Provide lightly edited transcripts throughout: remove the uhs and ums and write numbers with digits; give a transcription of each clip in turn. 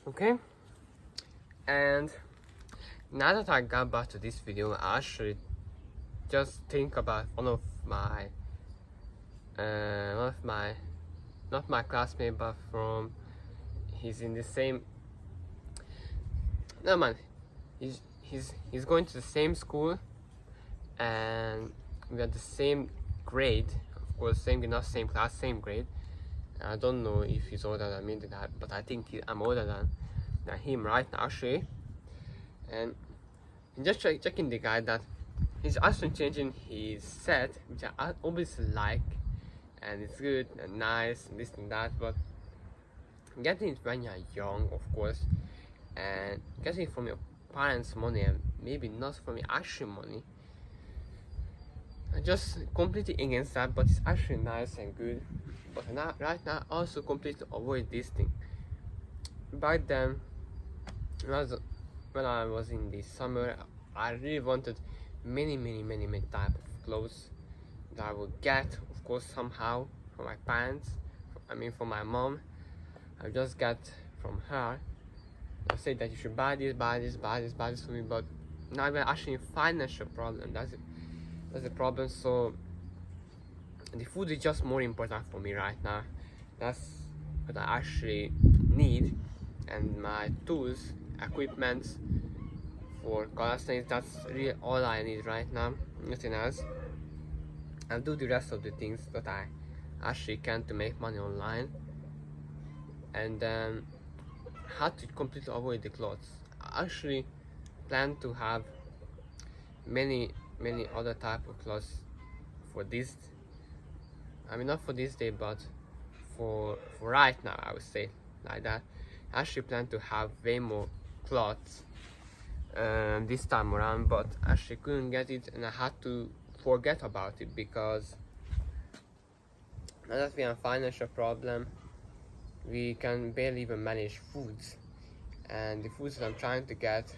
Okay, and now that I got back to this video, I actually just think about one of my not my classmate, but from he's in the same no man he's going to the same school, and we are the same grade, of course, not same class, same grade. I don't know if he's older than me, but I think I'm older than him right now actually. And just checking the guy that he's actually changing his set, which I always like, and it's good and nice and this and that, but getting it when you're young, of course, and getting it from your parents' money and maybe not from your actual money, I'm just completely against that. But it's actually nice and good. But right now I also completely avoid this thing. Back then, when I was in the summer, I really wanted many type of clothes that I would get, of course, somehow from my parents. From my mom. I just got from her. I said that you should buy this for me, but now we're actually in financial problem. That's the problem. So the food is just more important for me right now. That's what I actually need, and my tools, equipment for calisthenics, that's really all I need right now, nothing else. I'll do the rest of the things that I actually can to make money online, and then how to completely avoid the clothes. I actually plan to have many other type of clothes for this, not for this day, but for right now, I would say like that. I actually plan to have way more clothes this time around, but actually couldn't get it, and I had to forget about it because now that we have a financial problem, we can barely even manage foods, and the foods that I'm trying to get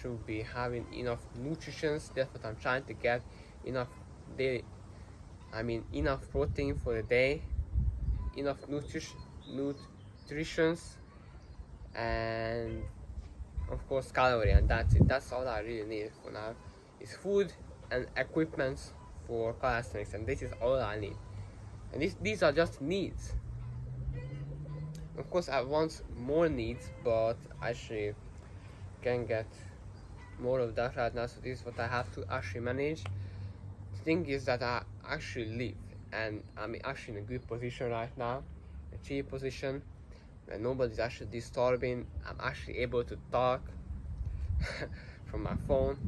should be having enough nutrition. That's what I'm trying to get, enough enough protein for the day, enough nutrition, and of course calorie, and that's it. That's all I really need for now, is food and equipment for calisthenics, and this is all I need. And these are just needs. Of course I want more needs, but actually can get more of that right now, so this is what I have to actually manage. The thing is that I actually live, and I'm actually in a good position right now, a cheap position, and nobody's actually disturbing. I'm actually able to talk from my phone,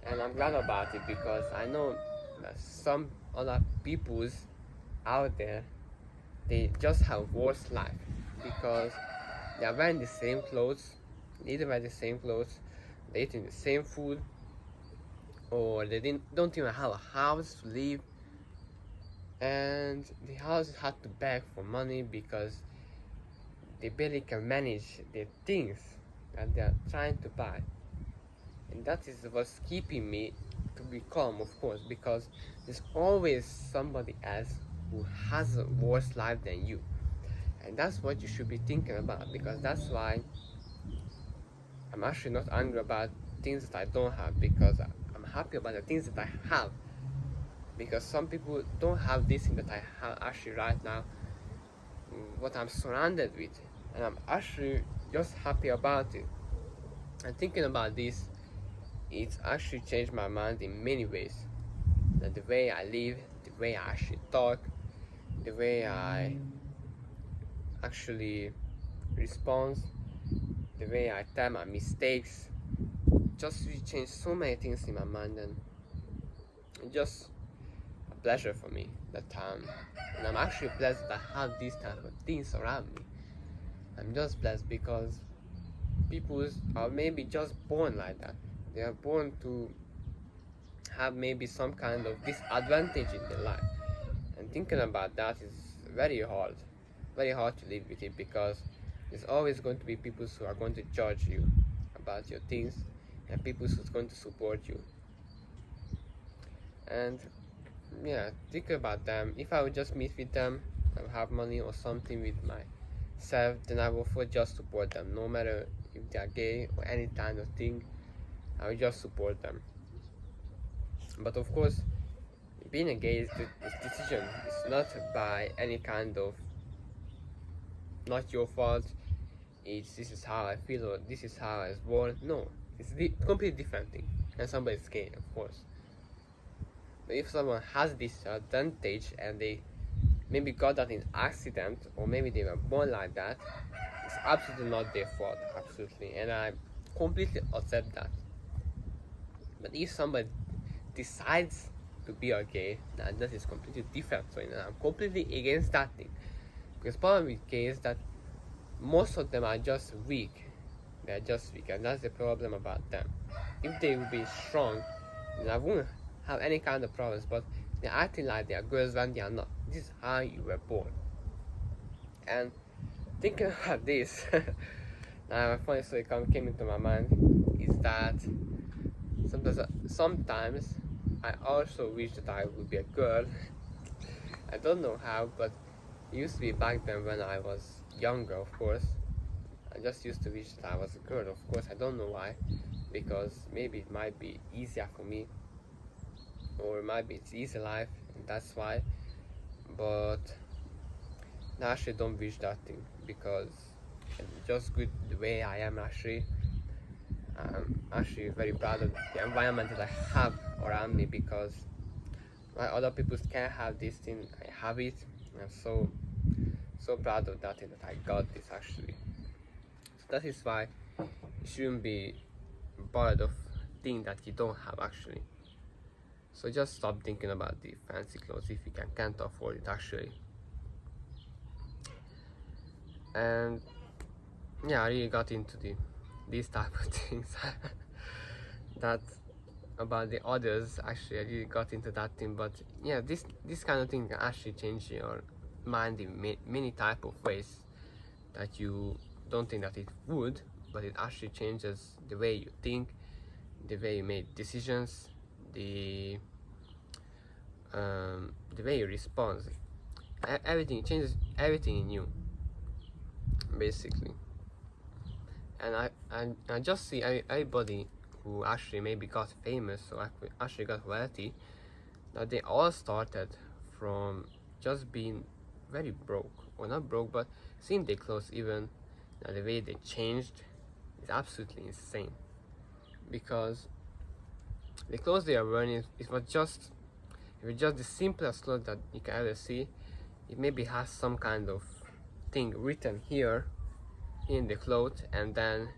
and I'm glad about it because I know that some other peoples out there, they just have worse life because they are wearing the same clothes, they wear the same clothes, they eating the same food, or they don't even have a house to live, and the houses have to beg for money because they barely can manage the things that they are trying to buy. And that is what's keeping me to be calm, of course, because there's always somebody else who has a worse life than you, and that's what you should be thinking about, because that's why I'm actually not angry about things that I don't have, because I'm happy about the things that I have, because some people don't have this thing that I have actually right now, what I'm surrounded with, and I'm actually just happy about it. And thinking about this, it's actually changed my mind in many ways. That the way I live, the way I actually talk, the way I actually respond, the way I tell my mistakes, just really changed so many things in my mind, and it's just a pleasure for me that time. And I'm actually blessed that I have these type of things around me. I'm just blessed because people are maybe just born like that. They are born to have maybe some kind of disadvantage in their life, and thinking about that is very hard to live with it, because there's always going to be people who are going to judge you about your things, and people who's going to support you. And yeah, think about them. If I would just meet with them, I would have money or something with my self, then I will for just support them, no matter if they are gay or any kind of thing. I will just support them. But of course, being a gay is decision. It's not by any kind of, not your fault. It's this is how I feel or this is how I was born. No, it's completely different thing. And somebody's gay, of course. But if someone has this advantage and they maybe got that in accident or maybe they were born like that, it's absolutely not their fault, absolutely, and I completely accept that. But if somebody decides to be a gay, then that is completely different. So I'm completely against that thing, because problem with gays is that most of them are just weak. They are just weak, and that's the problem about them. If they would be strong, then I wouldn't have any kind of problems. But they're acting like they are girls when they are not. This is how you were born. And thinking about this, now a funny story came into my mind is that sometimes I also wish that I would be a girl. I don't know how, but it used to be back then when I was younger, of course. I just used to wish that I was a girl, of course. I don't know why, because maybe it might be easier for me, or it might be it's easy life, and that's why. But I actually don't wish that thing, because I'm just good the way I am. Actually, I'm actually very proud of the environment that I have around me, because while other people can't have this thing, I have it. I'm so proud of that thing, that I got this actually. So that is why you shouldn't be bothered of things that you don't have actually. So just stop thinking about the fancy clothes if you can't afford it actually. And yeah, I really got into these type of things. That about the others, actually I really got into that thing. But yeah, this kind of thing can actually change your mind in many type of ways that you don't think that it would, but it actually changes the way you think, the way you make decisions, the way you respond. Everything changes, everything in you basically. And I just see everybody who actually maybe got famous or actually got wealthy, that they all started from just being very broke, or not broke, but seeing their clothes, even the way they changed is absolutely insane. Because the clothes they are wearing, it was just the simplest clothes that you can ever see. It maybe has some kind of thing written here in the clothes, and then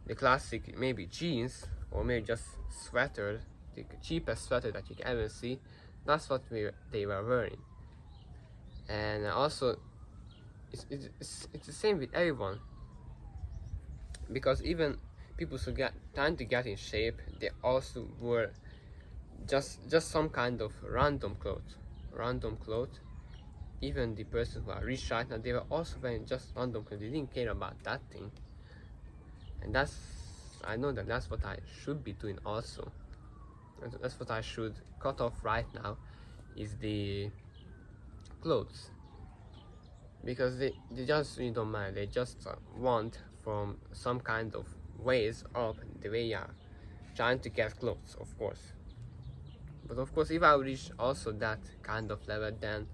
the classic maybe jeans, or maybe just sweater, the cheapest sweater that you can ever see. That's what they were wearing. And also it's the same with everyone, because even people who get trying to get in shape, they also wore just some kind of random clothes. Even the person who are rich right now, they were also wearing just random clothes. They didn't care about that thing. And I know that that's what I should be doing also. That's what I should cut off right now, is the clothes. Because they just really don't mind. They just want from some kind of ways up the way you are trying to get clothes, of course. But of course, if I reach also that kind of level, then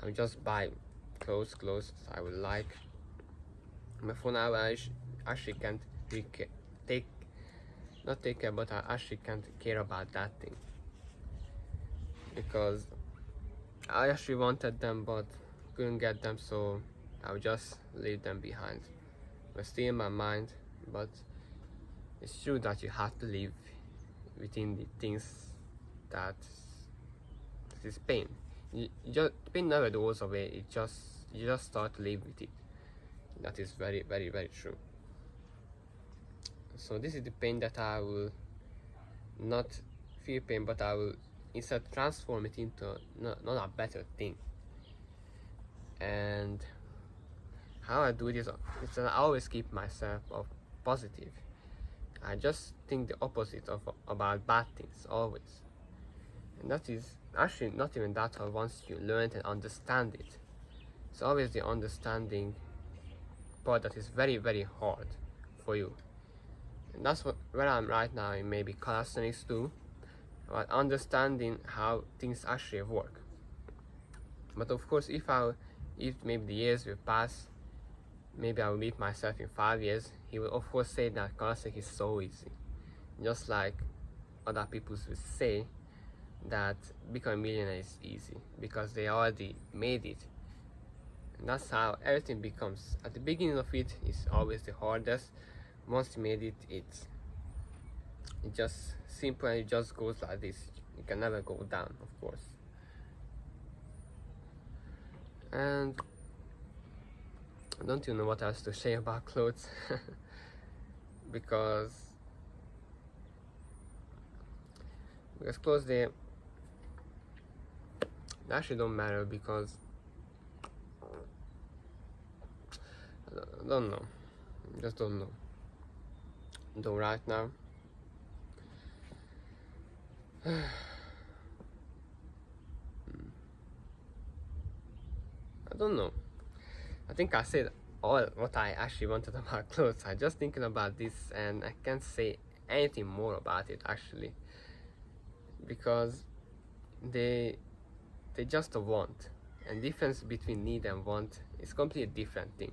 I will just buy clothes I would like. But for now, I actually can't not take care, but I actually can't care about that thing, because I actually wanted them but couldn't get them, so I'll just leave them behind. But still in my mind, but it's true that you have to live within the things that is pain. You just pain never goes away. You just start to live with it. That is very true. So this is the pain that I will not feel pain, but I will instead transform it into not a better thing. And how I do this is that I always keep myself positive. I just think the opposite about bad things always. And that is actually not even that hard once you learn and understand it. It's always the understanding part that is very, very hard for you. And that's where I'm right now in maybe calisthenics too, about understanding how things actually work. But of course, if maybe the years will pass, maybe I will meet myself in 5 years, he will of course say that calisthenics is so easy. Just like other people will say that becoming a millionaire is easy because they already made it. And that's how everything becomes. At the beginning of it is always the hardest. Once you made it, it's just simple and it just goes like this. You can never go down, of course. And I don't even know what else to say about clothes because clothes they actually don't matter because I don't know, just don't know. Though right now I don't know. I think I said all what I actually wanted about clothes. I'm just thinking about this and I can't say anything more about it actually, because they just a want, and difference between need and want is completely different thing,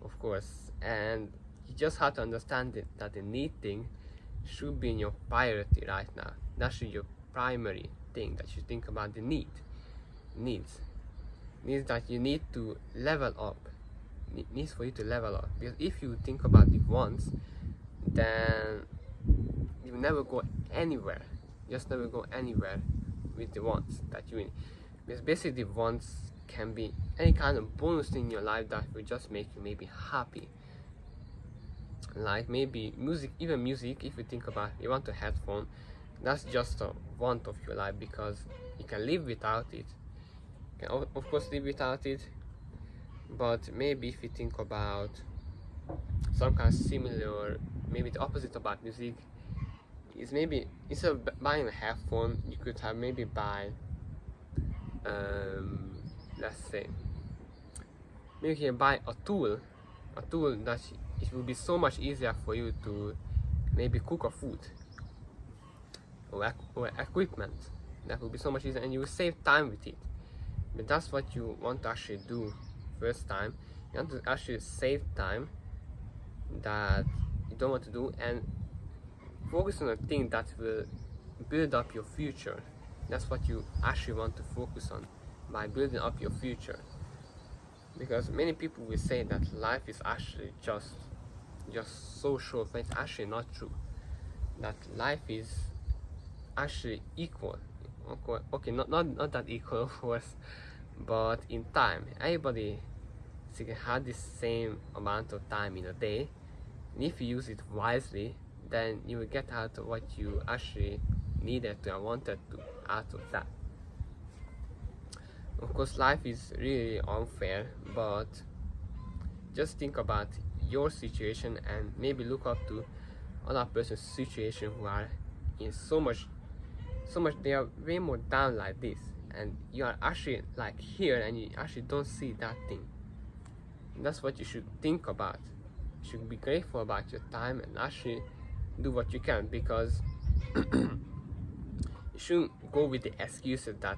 of course. And you just have to understand that the need thing should be in your priority right now. That should be your primary thing that you think about. The needs that you need to level up, needs for you to level up. Because if you think about the wants, then you never go anywhere. Just never go anywhere with the wants that you need. Because basically the wants can be any kind of bonus thing in your life that will just make you maybe happy. Like maybe music, even music. If you think about you want a headphone, that's just a want of your life because you can live without it. You can of course live without it, but maybe if you think about some kind of similar, maybe the opposite about music is maybe instead of buying a headphone, you could have maybe buy let's say maybe you can buy a tool that it will be so much easier for you to maybe cook a food or equipment. That will be so much easier and you will save time with it. But that's what you want to actually do first time. You want to actually save time that you don't want to do and focus on a thing that will build up your future. That's what you actually want to focus on by building up your future. Because many people will say that life is actually just so short, but it's actually not true. That life is actually equal. Okay, not that equal of course, but in time. Everybody has the same amount of time in a day, and if you use it wisely, then you will get out of what you actually needed to and wanted to out of that. Of course, life is really unfair, but just think about your situation and maybe look up to other person's situation who are in so much, they are way more down like this, and you are actually like here and you actually don't see that thing. And that's what you should think about. You should be grateful about your time and actually do what you can, because you shouldn't go with the excuses that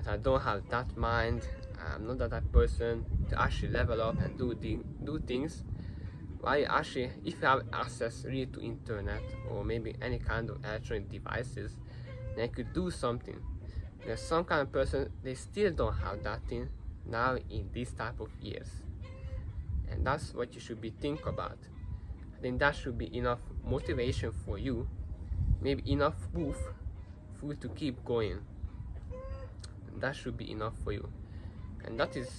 I don't have that mind, I'm not that person to actually level up and do things. Why actually, if you have access really to internet or maybe any kind of electronic devices, then you could do something. There's some kind of person, they still don't have that thing now in this type of years, and that's what you should be think about. I think that should be enough motivation for you, maybe enough proof for you to keep going. That should be enough for you, and that is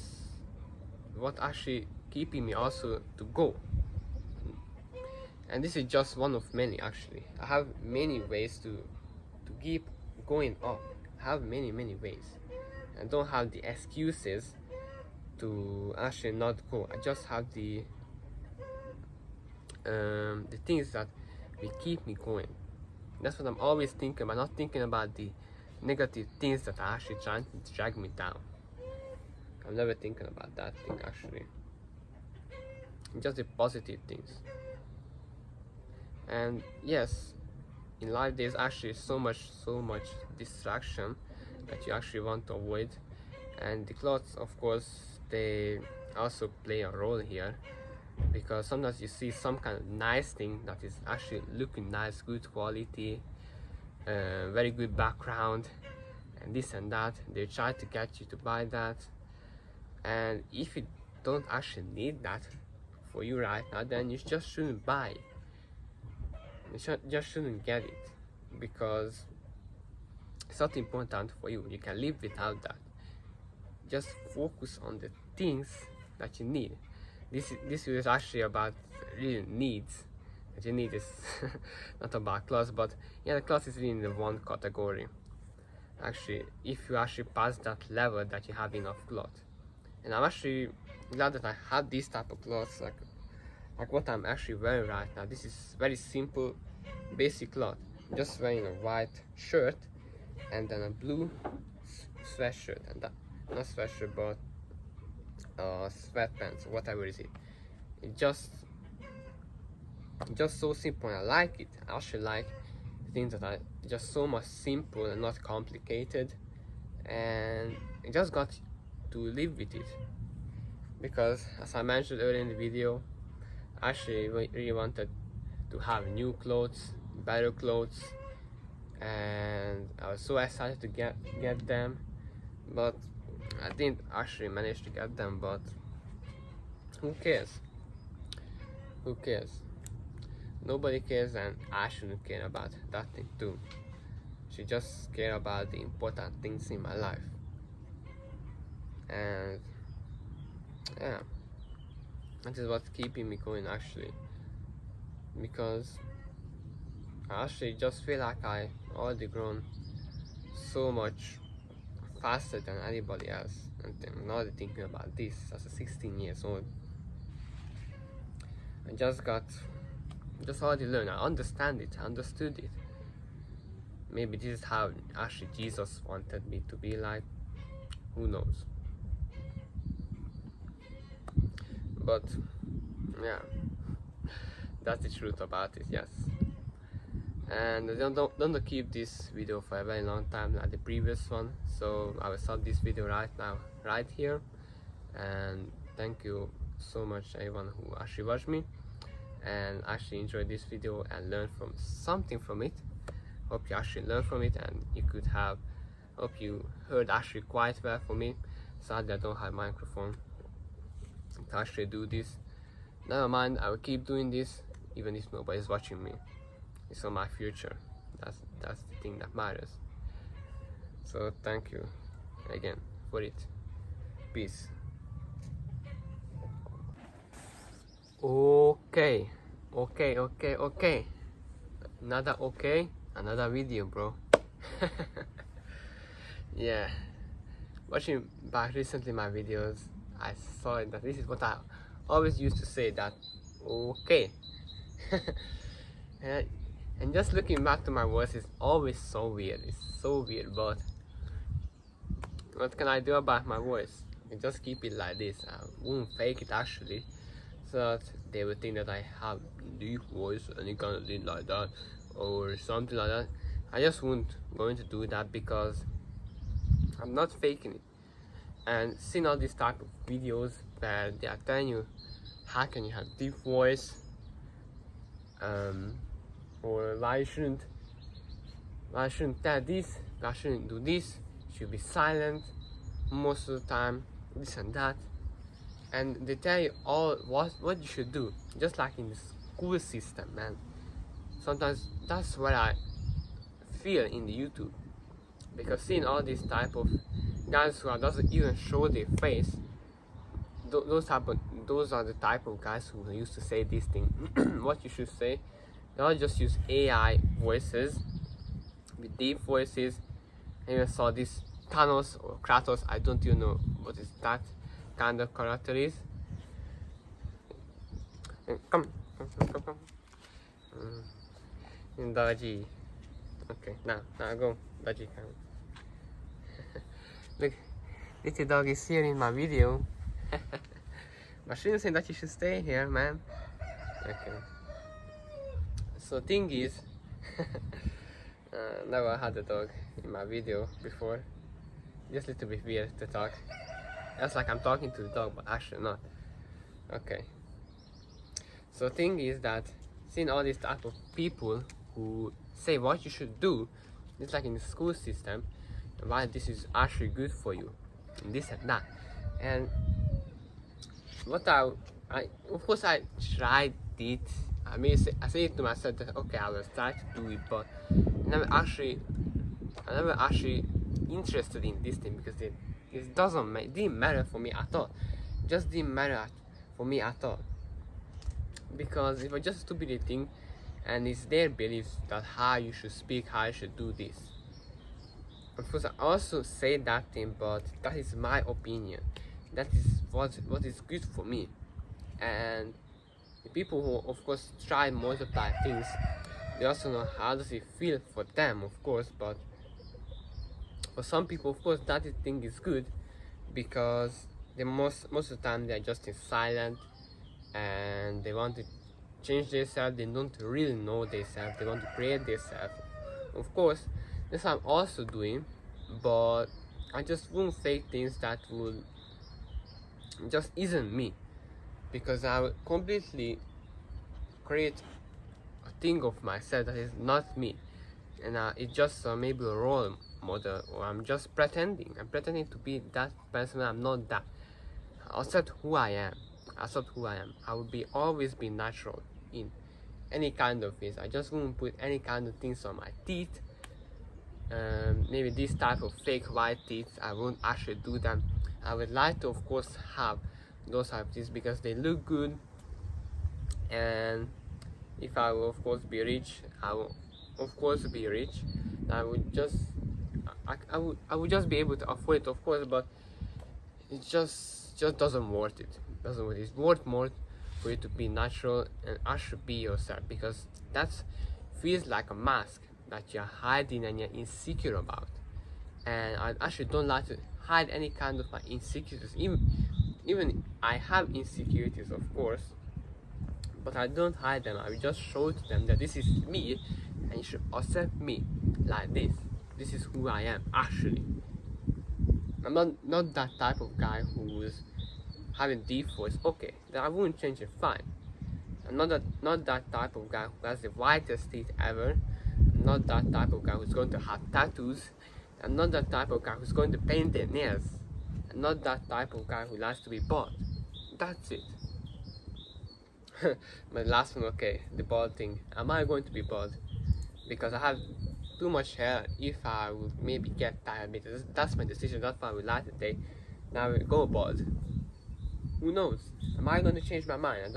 what actually keeping me also to go. And this is just one of many. Actually, I have many ways to keep going up. I have many ways. I don't have the excuses to actually not go. I just have the things that will keep me going. That's what I'm always thinking about, not thinking about the negative things that are actually trying to drag me down. I'm never thinking about that thing actually. just the positive things. And yes, in life there's actually so much distraction that you actually want to avoid, and the clothes, of course, they also play a role here, because sometimes you see some kind of nice thing that is actually looking nice, good quality, very good background, and this and that. They try to get you to buy that, and if you don't actually need that for you right now, then you just shouldn't buy it. You just shouldn't get it, because it's not important for you. You can live without that. Just focus on the things that you need. This is actually about real needs. That you need is not about clothes, but yeah, the clothes is really in the one category. Actually, if you actually pass that level that you have enough clothes, and I'm actually glad that I have this type of clothes, like what I'm actually wearing right now. This is very simple, basic cloth. Just wearing a white shirt and then a blue sweatshirt, and that, not sweatshirt, but sweatpants, whatever is it. It's just so simple, and I like it. I actually like things that are just so much simple and not complicated, and I just got to live with it, because as I mentioned earlier in the video, I actually really wanted to have new clothes, better clothes, and I was so excited to get them, but I didn't actually manage to get them. But who cares? Who cares? Nobody cares, and I shouldn't care about that thing too. I should just care about the important things in my life. And yeah, that is what's keeping me going actually, because I actually just feel like I already grown so much faster than anybody else, and I'm not thinking about this as a 16 years old. I just already learned. I understand it, I understood it. Maybe this is how actually Jesus wanted me to be like, who knows. But yeah, that's the truth about it, yes. And don't keep this video for a very long time like the previous one, so I will stop this video right now, right here. And thank you so much everyone who actually watched me and actually enjoyed this video and learned from something from it. Hope you actually learned from it, and you could have, hope you heard actually quite well for me. Sadly, I don't have a microphone to actually do this. Never mind, I will keep doing this even if nobody's watching me. It's on my future. That's the thing that matters. So thank you again for it. Peace. Okay. Another video, bro. Yeah. Watching back recently my videos, I saw that this is what I always used to say, that okay. And just looking back to my voice is always so weird. It's so weird, but what can I do about my voice? I just keep it like this. I won't fake it actually, so that they would think that I have deep voice and it kind of did like that or something like that. I just won't going to do that, because I'm not faking it. And seeing all these type of videos where they are telling you how can you have deep voice, or why shouldn't tell this, why shouldn't do this, should be silent most of the time, this and that, and they tell you all what you should do, just like in the school system, man. Sometimes that's what I feel in the YouTube, because seeing all these type of guys who doesn't even show their face, those are the type of guys who used to say this thing. What you should say, they'll just use AI voices with deep voices. And even saw this Thanos or Kratos, I don't even know what is that kind of character is. Come. Dodgy. Okay, now go. Dodgy, come. Look, little dog is here in my video. But she didn't say that you should stay here, man. Okay. So thing is, never had a dog in my video before. Just a little bit weird to talk. It's like I'm talking to the dog, but actually not. Okay. So thing is that seeing all these type of people who say what you should do, it's like in the school system, why this is actually good for you, and this and that. And what I of course I tried it. I mean, I say it to myself that okay, I will try to do it, but I never actually interested in this thing because it didn't matter for me at all. It just didn't matter for me at all, because it was just a stupid thing, and it's their beliefs that how you should speak, how you should do this. Of course, I also say that thing, but that is my opinion. That is what is good for me. And the people who, of course, try multiple things, they also know how does it feel for them, of course. But for some people, of course, that thing is good because most of the time they are just in silent and they want to change themselves. They don't really know themselves. They want to create themselves. Of course, this I'm also doing, but I just won't fake things that would just isn't me, because I would completely create a thing of myself that is not me, and it's just maybe a role model, or I'm just pretending. I'm pretending to be that person. I'm not that. I accept who I am. I will always be natural in any kind of ways. I just won't put any kind of things on my teeth. Maybe this type of fake white teeth, I won't actually do them. I would like to, of course, have those type of teeth because they look good, and if I will, of course, be rich, I will, of course, be rich. I would just, I would just be able to afford it, of course, but it just doesn't worth it. It's worth more for you to be natural and actually be yourself, because that feels like a mask that you're hiding and you're insecure about. And I actually don't like to hide any kind of my insecurities. Even I have insecurities, of course, but I don't hide them. I will just show to them that this is me and you should accept me like this. This is who I am actually. I'm not that type of guy who's having deep voice. Okay, then I wouldn't change it, fine. I'm not that type of guy who has the whitest teeth ever. I'm not that type of guy who's going to have tattoos. I'm not that type of guy who's going to paint their nails. I'm not that type of guy who likes to be bald. That's it. My last one, okay, the bald thing. Am I going to be bald? Because I have too much hair. If I would maybe get diabetes, that's my decision. That's why I would like to take. Now I will go bald. Who knows? Am I going to change my mind?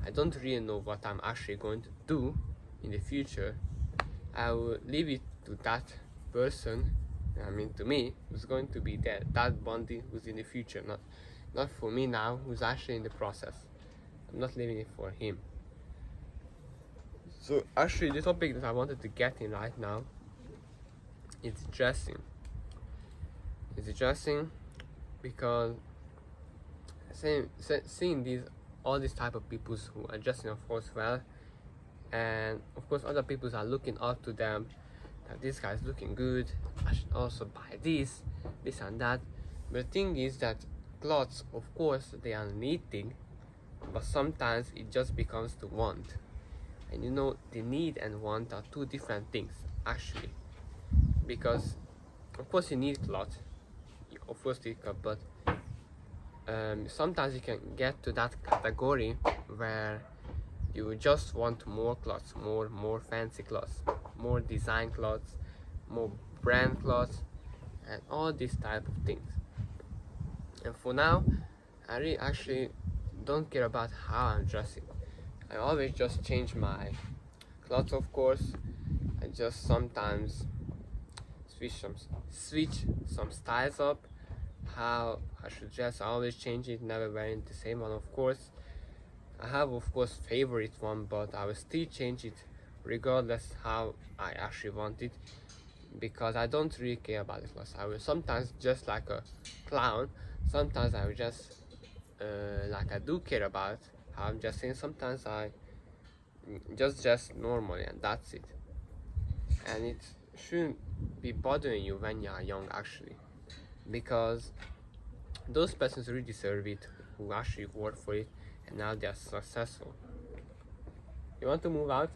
I don't really know what I'm actually going to do in the future. I will leave it to that person, I mean to me, who's going to be there, that Bondi who's in the future, not for me now, who's actually in the process. I'm not leaving it for him. So actually the topic that I wanted to get in right now is dressing. It's dressing because seeing all these type of people who are dressing, of course, well, and of course other people are looking up to them, that this guy's looking good, I should also buy this and that. But the thing is that clothes, of course, they are needing, but sometimes it just becomes the want. And you know, the need and want are two different things actually, because of course you need clothes, of course you can, but sometimes you can get to that category where you just want more clothes, more fancy clothes, more design clothes, more brand clothes, and all these type of things. And for now, I really actually don't care about how I'm dressing. I always just change my clothes, of course. I just sometimes switch some styles up. How I should dress, I always change it, never wearing the same one, of course. I have, of course, favorite one, but I will still change it regardless how I actually want it, because I don't really care about the clothes. I will sometimes just like a clown, sometimes I will just like I do care about. I'm just saying sometimes I just normally, and that's it. And it shouldn't be bothering you when you are young, actually, because those persons really deserve it, who actually work for it, and now they are successful. You want to move out?